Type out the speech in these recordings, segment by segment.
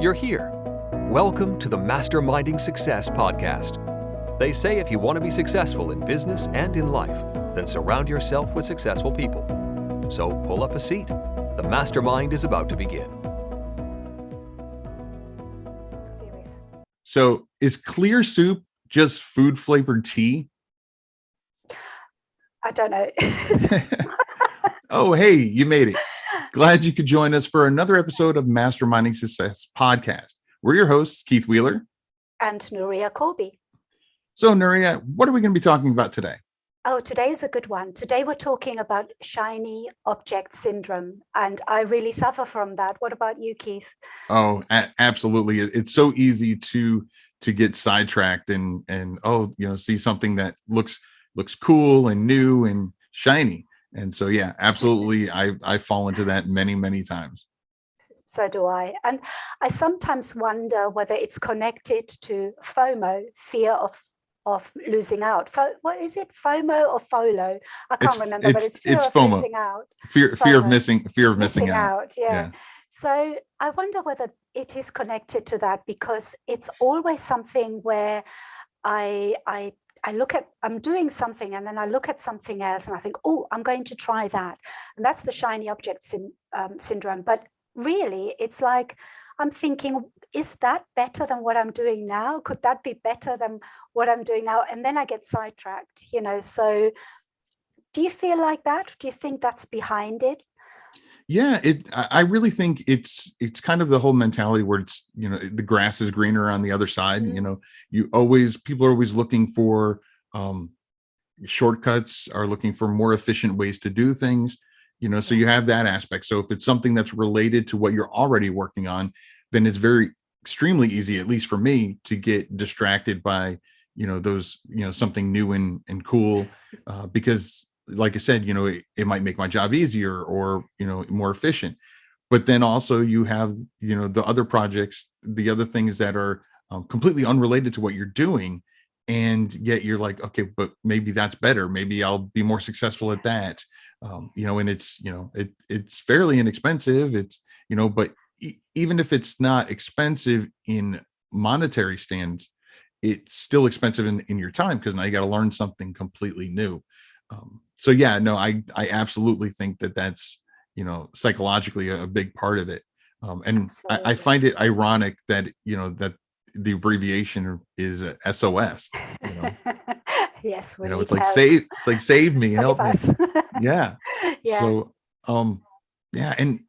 You're here. Welcome to the Masterminding Success podcast. They say if you want to be successful in business and in life, then surround yourself with successful people. So pull up a seat. The mastermind is about to begin. So is clear soup just food flavored tea? I don't know. Oh, hey, you made it. Glad you could join us for another episode of Masterminding Success podcast. We're your hosts, Keith Wheeler and Nuria Colby. So Nuria, what are we going to be talking about today? Oh, today is a good one. Today we're talking about shiny object syndrome, and I really suffer from that. What about you, Keith? Oh, absolutely. It's so easy to get sidetracked and see something that looks cool and new and shiny. And so, yeah, absolutely. I fall into that many times. So do I. And I sometimes wonder whether it's connected to FOMO, fear of losing out. What is it? FOMO or FOLO? I can't remember, but it's fear of FOMO. losing out. Fear of missing out. Yeah. So I wonder whether it is connected to that, because it's always something where I'm doing something and then I look at something else and I think, oh, I'm going to try that. And that's the shiny object syndrome. But really, it's like I'm thinking, is that better than what I'm doing now? Could that be better than what I'm doing now? And then I get sidetracked, So do you feel like that? Do you think that's behind it? Yeah, I really think it's kind of the whole mentality where it's, the grass is greener on the other side. Mm-hmm. People are always looking for shortcuts, are looking for more efficient ways to do things, so you have that aspect. So if it's something that's related to what you're already working on, then it's extremely easy, at least for me, to get distracted by, those, something new and cool, because like I said, it might make my job easier or, more efficient. But then also you have, the other projects, the other things that are completely unrelated to what you're doing. And yet you're like, okay, but maybe that's better. Maybe I'll be more successful at that. And it's, it's fairly inexpensive. It's, but even if it's not expensive in monetary stands, it's still expensive in your time, because now you got to learn something completely new. So yeah, no, I absolutely think that's, psychologically a big part of it. And I find it ironic that, that the abbreviation is SOS. Yes, it's like save me, help me. Yeah. Yeah. So yeah, and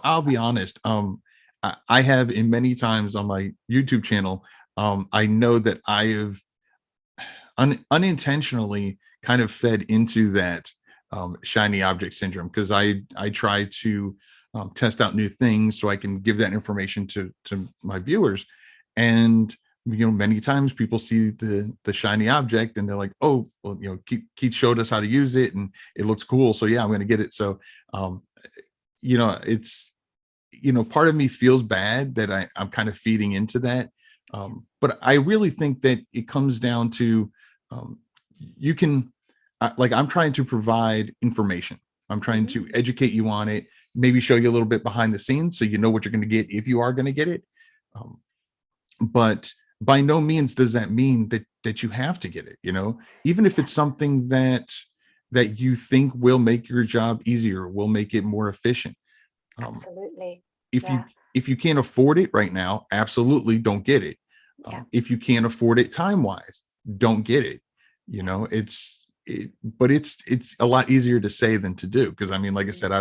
I'll be honest. I have in many times on my YouTube channel, I know that I have unintentionally kind of fed into that shiny object syndrome, because I try to test out new things so I can give that information to my viewers. And many times people see the shiny object and they're like, oh, well, Keith showed us how to use it and it looks cool, so yeah, I'm going to get it. So it's part of me feels bad that I'm kind of feeding into that, but I really think that it comes down to you can I'm trying to provide information. I'm trying to educate you on it, maybe show you a little bit behind the scenes so you know what you're going to get if you are going to get it. But by no means does that mean that you have to get it, even if it's something that you think will make your job easier, will make it more efficient. Absolutely. If you can't afford it right now, absolutely don't get it. If you can't afford it time-wise, don't get it. But it's a lot easier to say than to do, because I mean, like I said,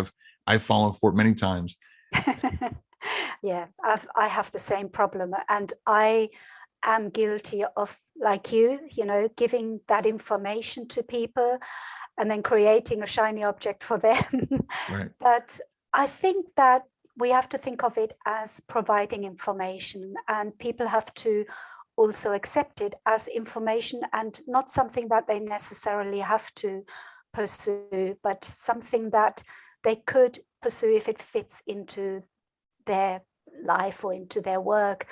I've fallen for it many times. Yeah, I have the same problem, and I am guilty of, like you, giving that information to people and then creating a shiny object for them. Right. But I think that we have to think of it as providing information, and people have to also accept it as information and not something that they necessarily have to pursue, but something that they could pursue if it fits into their life or into their work.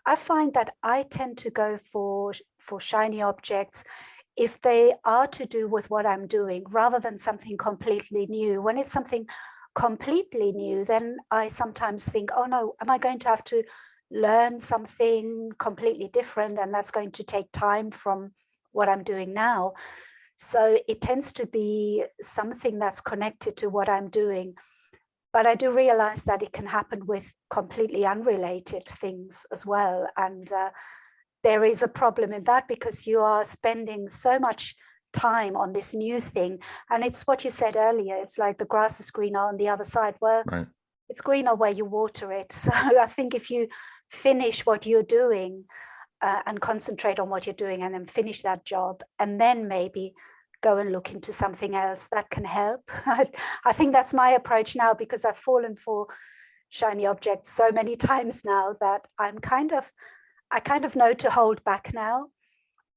I find that I tend to go for shiny objects if they are to do with what I'm doing, rather than something completely new. When it's something completely new, then I sometimes think, oh no, am I going to have to learn something completely different? And that's going to take time from what I'm doing now. So it tends to be something that's connected to what I'm doing. But I do realize that it can happen with completely unrelated things as well. And there is a problem in that, because you are spending so much time on this new thing. And it's what you said earlier. It's like the grass is greener on the other side. Well, Right. it's greener where you water it. So I think if you finish what you're doing and concentrate on what you're doing, and then finish that job, and then maybe go and look into something else, that can help. I think that's my approach now, because I've fallen for shiny objects so many times now that I kind of know to hold back now.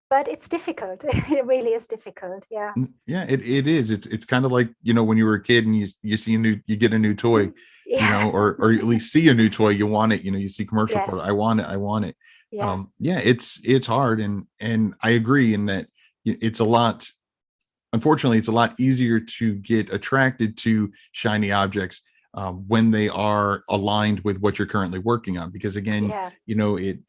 But it's difficult. It really is difficult. Yeah. Yeah, it is. It's kind of like, when you were a kid and you see you get a new toy, Yeah. or at least see a new toy, you want it, you see commercial for it. Yes. I want it. I want it. Yeah. Yeah, it's hard. And I agree in that it's a lot. Unfortunately, it's a lot easier to get attracted to shiny objects when they are aligned with what you're currently working on. Because again, Yeah.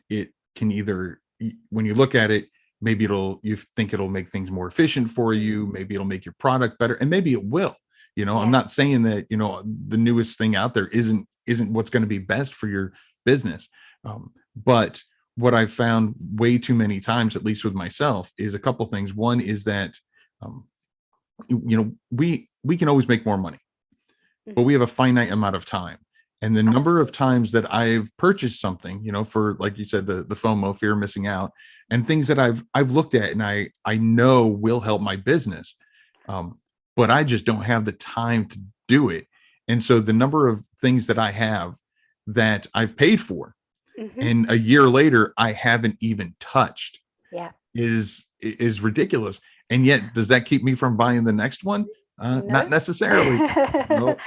it can either, when you look at it, maybe you think it'll make things more efficient for you. Maybe it'll make your product better, and maybe it will. I'm Yeah. not saying that the newest thing out there isn't what's going to be best for your business. But what I've found way too many times, at least with myself, is a couple things. One is that we can always make more money, but we have a finite amount of time. And the number of times that I've purchased something, for, like you said, the FOMO, fear of missing out, and things that I've looked at and I know will help my business, but I just don't have the time to do it. And so the number of things that I have that I've paid for, and a year later I haven't even touched, Yeah. is ridiculous. And yet, does that keep me from buying the next one? No. Not necessarily.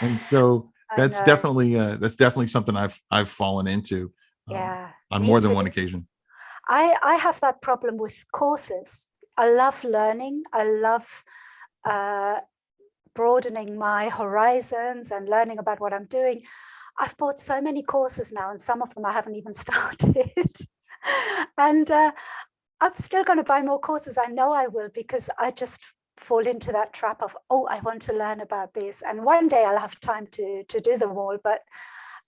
And so that's definitely something I've fallen into Yeah. on Me more than too. one occasion. I have that problem with courses. I love learning. I love broadening my horizons and learning about what I'm doing. I've bought so many courses now, and some of them I haven't even started. And I'm still going to buy more courses. I know I will, because I just fall into that trap of, oh, I want to learn about this. And one day I'll have time to do them all. But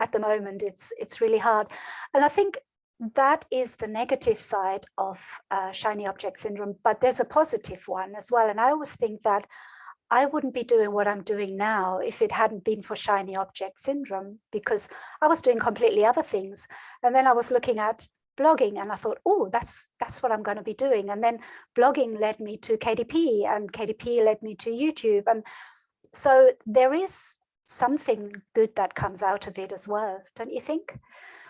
at the moment, it's really hard. And I think that is the negative side of shiny object syndrome. But there's a positive one as well. And I always think that I wouldn't be doing what I'm doing now if it hadn't been for shiny object syndrome, because I was doing completely other things. And then I was looking at blogging, and I thought, oh, that's what I'm going to be doing. And then blogging led me to KDP, and KDP led me to YouTube. And so there is something good that comes out of it as well, don't you think?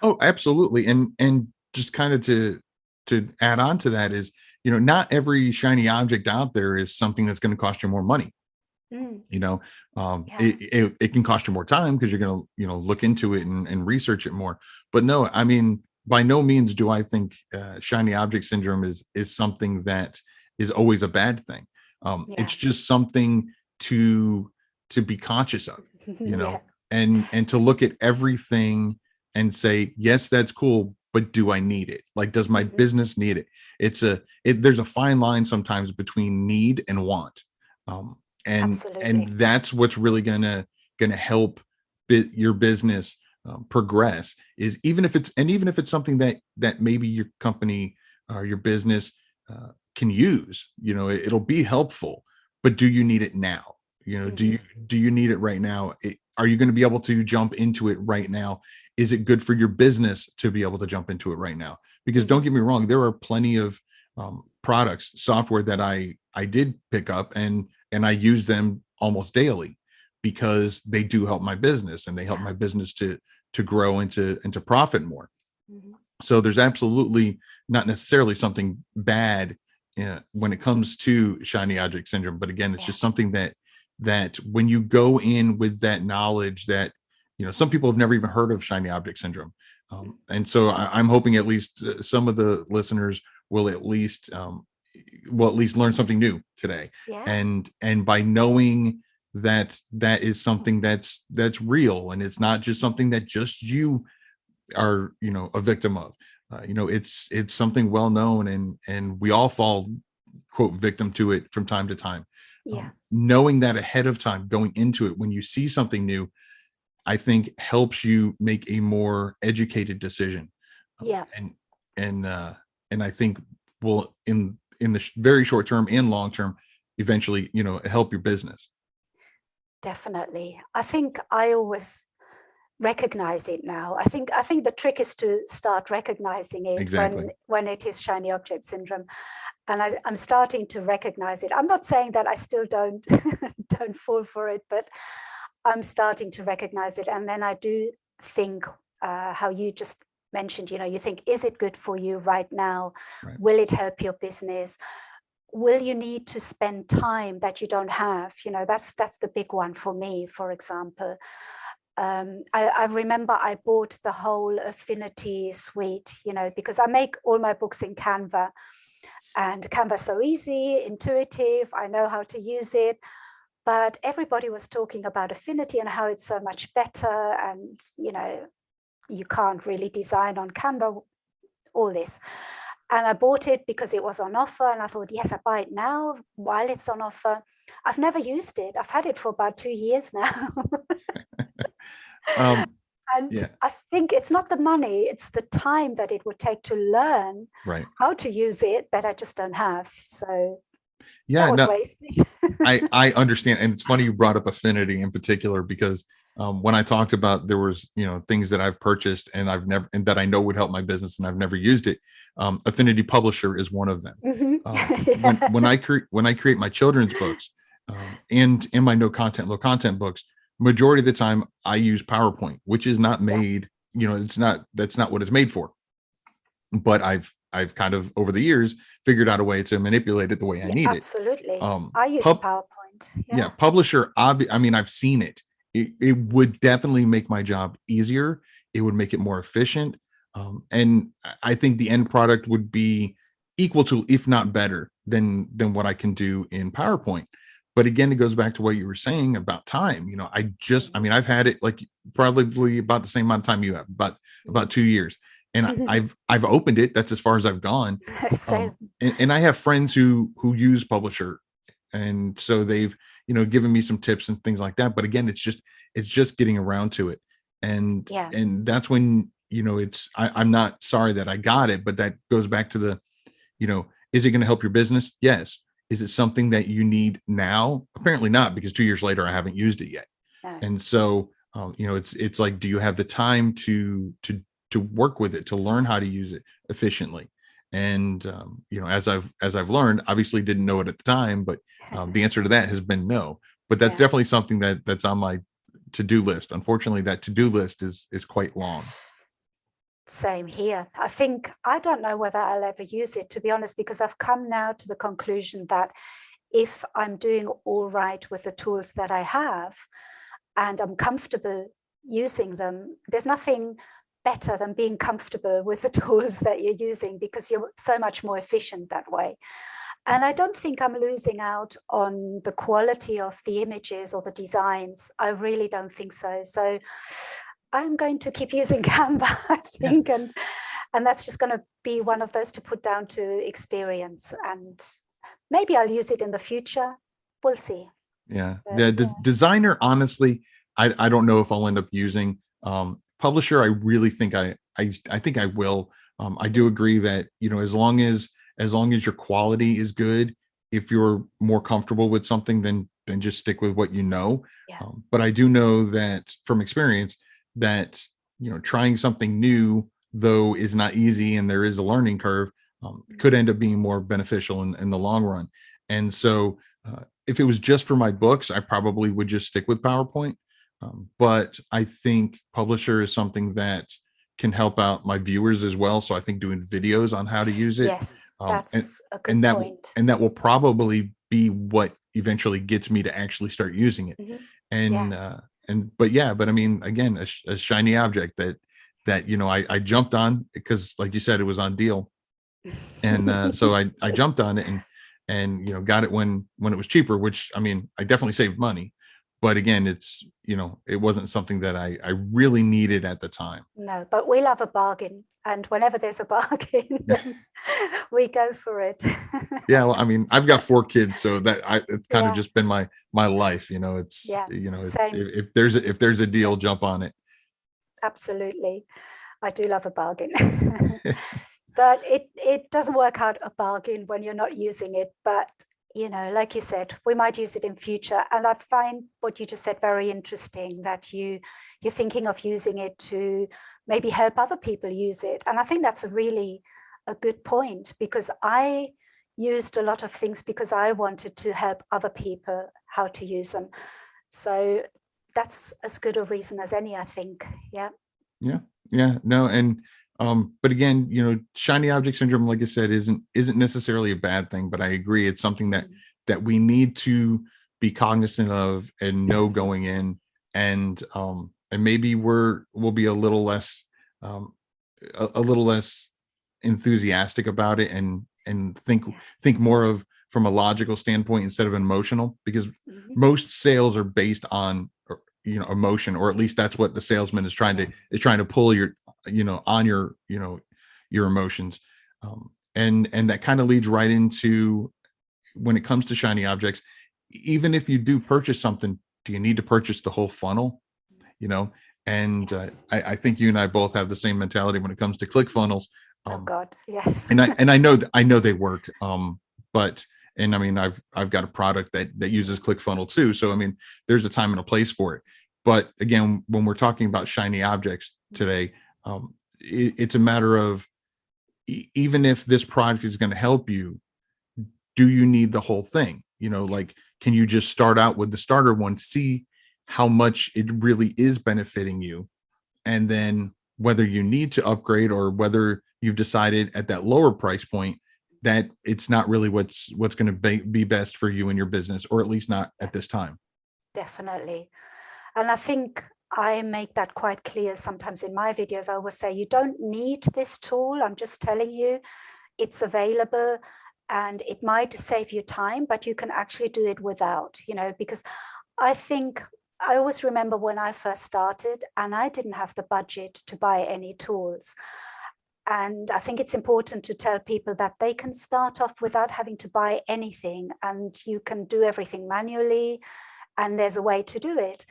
Oh, absolutely. And just kind of to add on to that is, not every shiny object out there is something that's going to cost you more money. Yeah. It can cost you more time, because you're going to look into it and research it more. But no, I mean, by no means do I think shiny object syndrome is something that is always a bad thing. It's just something to be conscious of, Yeah. and to look at everything and say, yes, that's cool, but do I need it? Like, does my business need it? There's a fine line sometimes between need and want. Absolutely. And that's what's really gonna help your business progress, is even if it's something that maybe your company or your business can use, it'll be helpful, but do you need it now? Do you need it right now? Are you going to be able to jump into it right now? Is it good for your business to be able to jump into it right now? Because don't get me wrong, there are plenty of products, software that I did pick up, and I use them almost daily, because they do help my business, and they help my business to grow and to profit more. So there's absolutely not necessarily something bad when it comes to shiny object syndrome. But again, it's just something that when you go in with that knowledge that, some people have never even heard of shiny object syndrome. And so I'm hoping at least some of the listeners will at least learn something new today. Yeah. And by knowing that is something that's real, and it's not just something that just you are, a victim of. It's something well known, and we all fall, quote, victim to it from time to time. Yeah. Knowing that ahead of time, going into it, when you see something new, I think helps you make a more educated decision. Yeah. And I think will, in the very short term and long term, eventually, help your business. Definitely. I think I always recognize it now. I think the trick is to start recognizing it Exactly. when it is shiny object syndrome. And I'm starting to recognize it. I'm not saying that I still don't don't fall for it, but I'm starting to recognize it. And then I do think how you just mentioned, you think, is it good for you right now? Right. Will it help your business? Will you need to spend time that you don't have? That's the big one for me, for example. I remember I bought the whole Affinity suite, because I make all my books in Canva, and Canva's so easy, intuitive. I know how to use it, but everybody was talking about Affinity and how it's so much better, and you can't really design on Canva, all this. And I bought it because it was on offer, and I thought, yes, I buy it now while it's on offer. I've never used it. I've had it for about 2 years now. And Yeah. I think it's not the money, it's the time that it would take to learn Right. how to use it that I just don't have. So Yeah. that was No, wasted. I understand. And it's funny you brought up Affinity in particular, because when I talked about, there was, things that I've purchased and and that I know would help my business and I've never used it. Affinity Publisher is one of them. Yeah. When I create my children's books, and in my no content, low content books, majority of the time I use PowerPoint, which is not made, that's not what it's made for. But I've kind of, over the years, figured out a way to manipulate it the way I need it. Absolutely. I use PowerPoint. Yeah, Publisher, I mean, I've seen it. It would definitely make my job easier. It would make it more efficient. And I think the end product would be equal to, if not better than what I can do in PowerPoint. But again, it goes back to what you were saying about time. I mean, I've had it like probably about the same amount of time you have, but about 2 years. And I've opened it. That's as far as I've gone. Same. And I have friends who use Publisher, and so they've given me some tips and things like that. But again, it's just getting around to it, and that's when I'm not sorry that I got it, but that goes back to the, is it going to help your business? Yes. Is it something that you need now? Apparently not, because 2 years later I haven't used it yet. No. And so it's like, do you have the time to work with it, to learn how to use it efficiently? And as I've learned, obviously didn't know it at the time, but the answer to that has been no. But that's definitely something that's on my to-do list. Unfortunately, that to-do list is quite long. Same here. I don't know whether I'll ever use it, to be honest, because I've come now to the conclusion that if I'm doing all right with the tools that I have and I'm comfortable using them, there's nothing better than being comfortable with the tools that you're using, because you're so much more efficient that way. And I don't think I'm losing out on the quality of the images or the designs. I really don't think so. So I'm going to keep using Canva, I think, and that's just going to be one of those to put down to experience. And maybe I'll use it in the future. We'll see. Yeah, the designer, honestly, I don't know if I'll end up using. Publisher, I really think I think I will. I do agree that as long as your quality is good, if you're more comfortable with something, then just stick with what you know. Yeah. But I do know that from experience that trying something new, though, is not easy, and there is a learning curve, could end up being more beneficial in the long run. And so if it was just for my books, I probably would just stick with PowerPoint. But I think Publisher is something that can help out my viewers as well. So I think doing videos on how to use it. Yes, that's a good point. And that will probably be what eventually gets me to actually start using it. But I mean, again, a shiny object that I jumped on, because like you said, it was on deal. And so I jumped on it and got it when it was cheaper, which, I mean, I definitely saved money, but again, it's, it wasn't something that I really needed at the time. No, but we love a bargain. And whenever there's a bargain, then we go for it. Yeah, well, I mean, I've got 4 kids, so it's kind of Yeah. just been my life. It's, Yeah, same. if there's a deal, jump on it. Absolutely. I do love a bargain. But it doesn't work out a bargain when you're not using it. But, like you said, we might use it in future. And I find what you just said very interesting, that you're thinking of using it to maybe help other people use it. And I think that's a good point, because I used a lot of things because I wanted to help other people how to use them. So that's as good a reason as any, I think. Yeah. Yeah, no, and but again, shiny object syndrome, like I said, isn't necessarily a bad thing, but I agree it's something that we need to be cognizant of and know going in, and maybe we'll be a little less a little less enthusiastic about it, and think more of from a logical standpoint instead of emotional, because most sales are based on emotion, or at least that's what the salesman is trying to pull your on your your emotions, and that kind of leads right into, when it comes to shiny objects, even if you do purchase something, do you need to purchase the whole funnel? And I think you and I both have the same mentality when it comes to ClickFunnels. Oh God, yes. And I know they work, but and I mean, I've got a product that uses ClickFunnels too. So I mean, there's a time and a place for it. But again, when we're talking about shiny objects today, it's a matter of, even if this product is going to help you, do you need the whole thing? Like, can you just start out with the starter one, see how much it really is benefiting you, and then whether you need to upgrade, or whether you've decided at that lower price point that it's not really what's going to be best for you and your business, or at least not at this time. Definitely. And I think I make that quite clear sometimes in my videos. I always say, you don't need this tool. I'm just telling you it's available, and it might save you time, but you can actually do it without, because I think I always remember when I first started and I didn't have the budget to buy any tools. And I think it's important to tell people that they can start off without having to buy anything, and you can do everything manually, and there's a way to do it.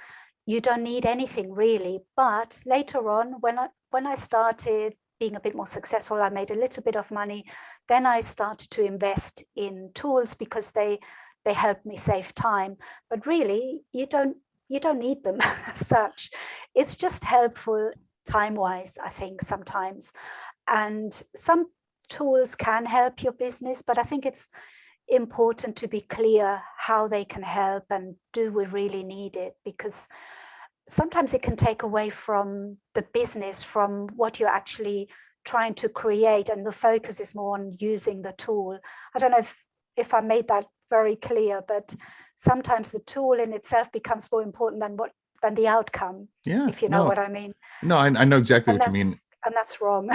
You don't need anything really. But later on, when I started being a bit more successful, I made a little bit of money. Then I started to invest in tools because they helped me save time. But really, you don't need them as such. It's just helpful time-wise, I think, sometimes. And some tools can help your business, but I think it's important to be clear how they can help, and do we really need it? Because sometimes it can take away from the business, from what you're actually trying to create, and the focus is more on using the tool. I don't know if I made that very clear, but sometimes the tool in itself becomes more important than the outcome. Yeah, if you know what I mean. No, I know exactly what you mean. And that's wrong.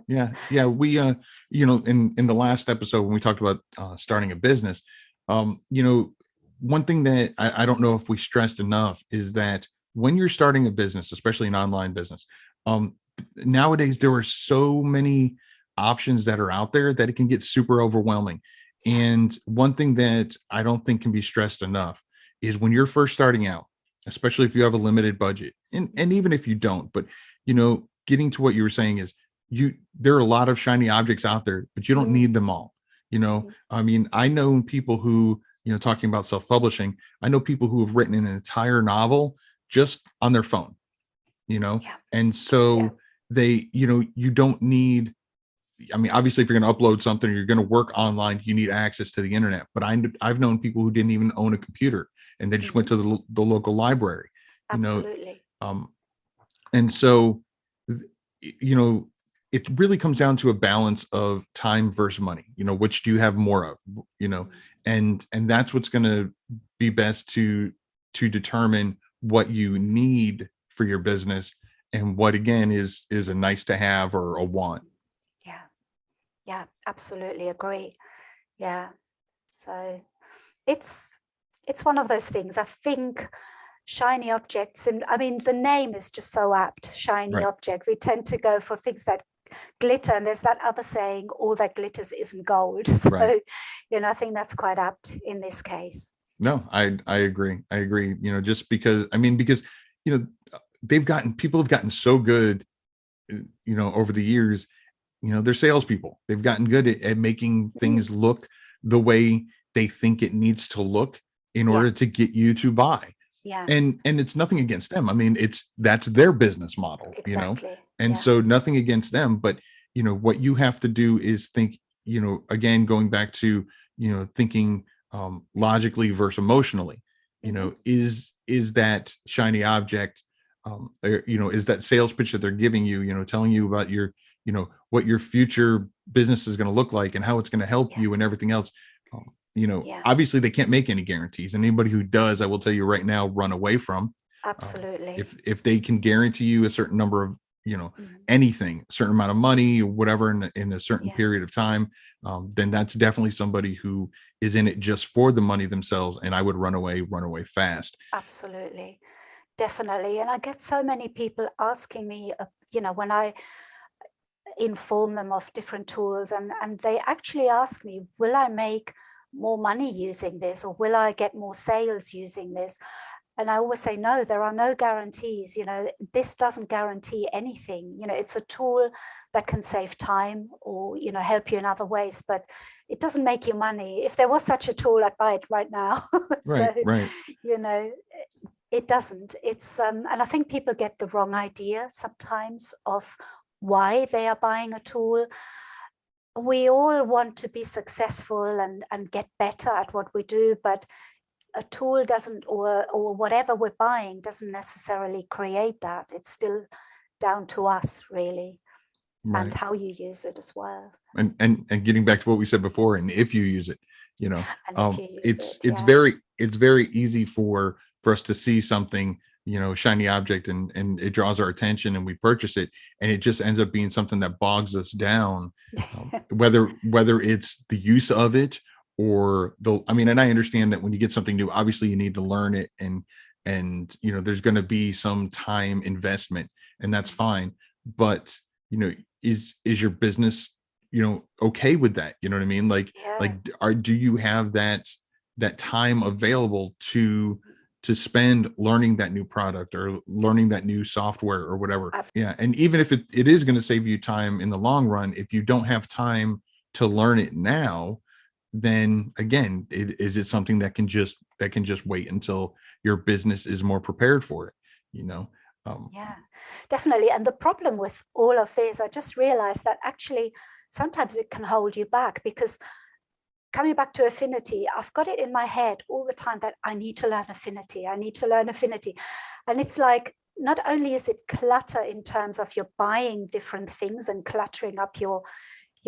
Yeah. We, in the last episode, when we talked about starting a business, one thing that I don't know if we stressed enough is that when you're starting a business, especially an online business, nowadays there are so many options that are out there that it can get super overwhelming. And one thing that I don't think can be stressed enough is, when you're first starting out, especially if you have a limited budget, and even if you don't, but getting to what you were saying is, there are a lot of shiny objects out there, but you don't need them all. I mean, I know people who, talking about self-publishing, I know people who have written an entire novel just on their phone, and so they, you don't need, I mean, obviously if you're going to upload something, you're going to work online, you need access to the internet. But I've known people who didn't even own a computer, and they just went to the local library. Absolutely. And so, it really comes down to a balance of time versus money. Which do you have more of? And that's what's going to be best to determine what you need for your business, and what again is a nice to have or a want. Yeah, absolutely agree. Yeah. So it's one of those things. I think shiny objects, and I mean the name is just so apt, shiny Right. object. We tend to go for things that glitter, and there's that other saying, all that glitters isn't gold. So Right. I think that's quite apt in this case. No, I agree. I agree. Just because you know people have gotten so good, over the years. They're salespeople. They've gotten good at making things look the way they think it needs to look in Yeah. order to get you to buy. Yeah, And it's nothing against them. I mean, that's their business model. exactly. And Yeah. so nothing against them, but what you have to do is think, again, going back to, thinking logically versus emotionally, Mhm. is that shiny object, is that sales pitch that they're giving you, telling you about your, what your future business is going to look like and how it's going to help Yeah. you and everything else. Yeah, Obviously they can't make any guarantees. And anybody who does, I will tell you right now, run away from. absolutely. If they can guarantee you a certain number of, Mhm. anything, a certain amount of money or whatever in a certain Yeah. period of time, then that's definitely somebody who is in it just for the money themselves. And I would run away fast. Absolutely. Definitely. And I get so many people asking me, when I inform them of different tools, and they actually ask me, will I make more money using this, or will I get more sales using this? And I always say, no, there are no guarantees. This doesn't guarantee anything. It's a tool that can save time or, help you in other ways, but it doesn't make you money. If there was such a tool, I'd buy it right now. Right, So, right. you know, it doesn't. And I think people get the wrong idea sometimes of why they are buying a tool. We all want to be successful and get better at what we do, but a tool doesn't, or whatever we're buying doesn't necessarily create that. It's still down to us, really, and Right. how you use it as well. And getting back to what we said before, and if you use it, And if you use it's it, it's yeah, very easy for us to see something, shiny object, and it draws our attention and we purchase it, and it just ends up being something that bogs us down, whether it's the use of it or and I understand that when you get something new, obviously you need to learn it, and there's going to be some time investment, and that's fine. But is your business okay with that? You know what I mean? yeah, Do you have that time available to spend learning that new product or learning that new software or whatever? ab- Yeah. And even if it is going to save you time in the long run, if you don't have time to learn it now, then again, is it something that can just wait until your business is more prepared for it? You know? yeah, definitely. And the problem with all of this, I just realized that actually sometimes it can hold you back, because coming back to affinity, I've got it in my head all the time that I need to learn affinity. I need to learn affinity. And it's like, not only is it clutter in terms of you're buying different things and cluttering up your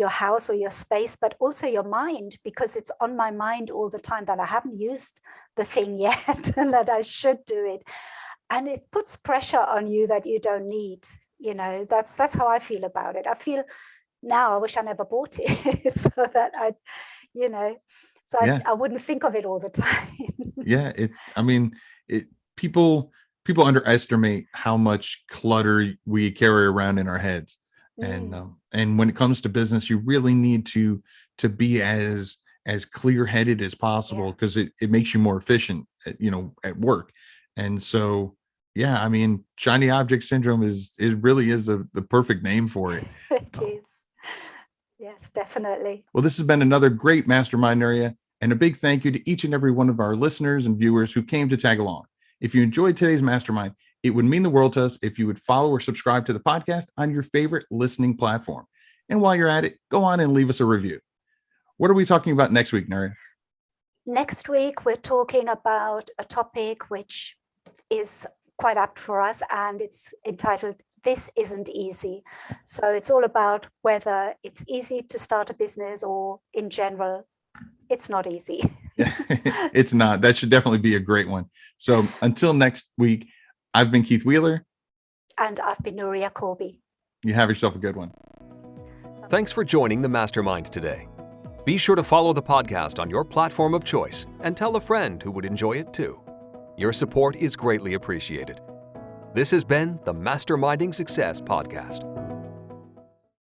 house or your space, but also your mind, because it's on my mind all the time that I haven't used the thing yet and that I should do it. And it puts pressure on you that you don't need. That's how I feel about it. I feel now I wish I never bought it so that you know, so Yeah. I wouldn't think of it all the time. Yeah. It people underestimate how much clutter we carry around in our heads. And Mm, and when it comes to business, you really need to be as clear-headed as possible, yeah, because it makes you more efficient at work. And so yeah, shiny object syndrome really is the perfect name for it. it Um, is. Yes, definitely. Well, this has been another great mastermind area, and a big thank you to each and every one of our listeners and viewers who came to tag along. If you enjoyed today's mastermind, it would mean the world to us if you would follow or subscribe to the podcast on your favorite listening platform. And while you're at it, go on and leave us a review. What are we talking about next week, Naria? Next week, we're talking about a topic which is quite apt for us, and it's entitled This Isn't Easy. So it's all about whether it's easy to start a business, or in general, it's not easy. It's not. That should definitely be a great one. So until next week, I've been Keith Wheeler. And I've been Nuria Corby. You have yourself a good one. Thanks for joining the Mastermind today. Be sure to follow the podcast on your platform of choice and tell a friend who would enjoy it too. Your support is greatly appreciated. This has been the Masterminding Success Podcast.